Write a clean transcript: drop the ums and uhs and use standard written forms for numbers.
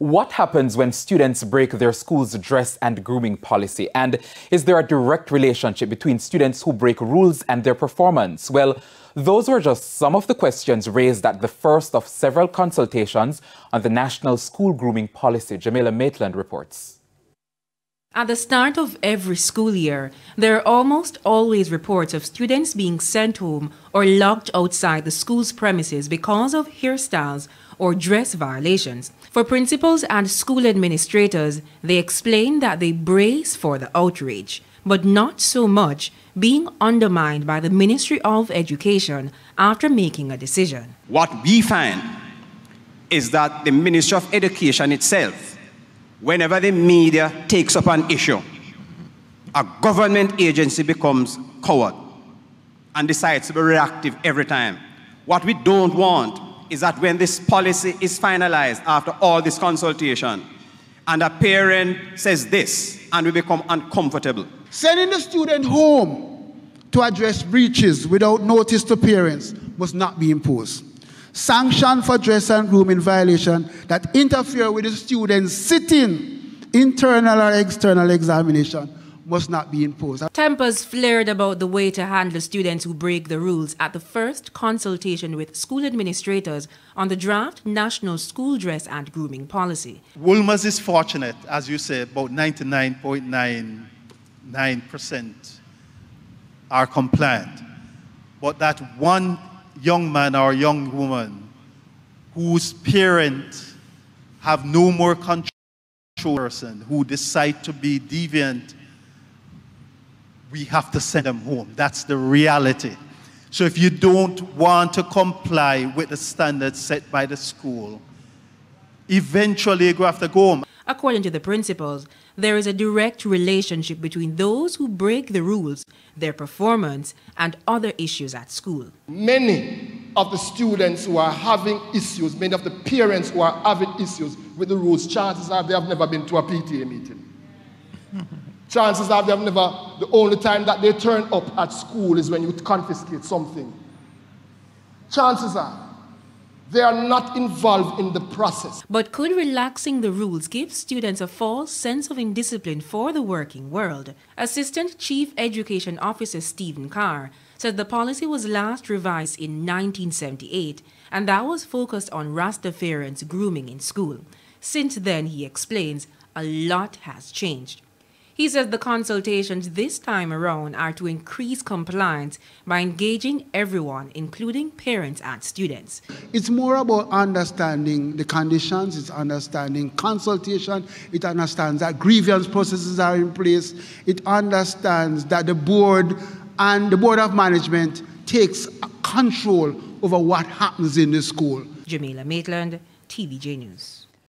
what happens when students break their school's dress and grooming policy? And is there a direct relationship between students who break rules and their performance? Well, those were just some of the questions raised at the first of several consultations on the National School Grooming Policy. Jamaica Maitland reports. At the start of every school year, there are almost always reports of students being sent home or locked outside the school's premises because of hairstyles or dress violations. For principals and school administrators, they explain that they brace for the outrage, but not so much being undermined by the Ministry of Education after making a decision. What we find is that the Ministry of Education itself, whenever the media takes up an issue, a government agency becomes coward and decides to be reactive every time. What we don't want is that when this policy is finalized after all this consultation and a parent says this and we become uncomfortable. Sending the student home to address breaches without notice to parents must not be imposed. Sanction for dress and grooming violation that interfere with the student's sitting, internal or external examination must not be imposed. Tempers flared about the way to handle students who break the rules at the first consultation with school administrators on the draft National School Dress and Grooming Policy. Wolmer's is fortunate, as you say, about 99.99% are compliant. But that one young man or young woman whose parents have no more control, person who decide to be deviant, we have to send them home. That's the reality. So if you don't want to comply with the standards set by the school, eventually you have to go home. According to the principals, there is a direct relationship between those who break the rules, their performance, and other issues at school. Many of the students who are having issues, many of the parents who are having issues with the rules, chances are they have never been to a PTA meeting. Chances are they have never, the only time that they turn up at school is when you confiscate something. Chances are they are not involved in the process. But could relaxing the rules give students a false sense of indiscipline for the working world? Assistant Chief Education Officer Stephen Carr said the policy was last revised in 1978, and that was focused on Rastafarians grooming in school. Since then, he explains, a lot has changed. He says the consultations this time around are to increase compliance by engaging everyone, including parents and students. It's more about understanding the conditions, it's understanding consultation, it understands that grievance processes are in place, it understands that the board and the board of management takes control over what happens in the school. Jamaica Maitland, TVJ News.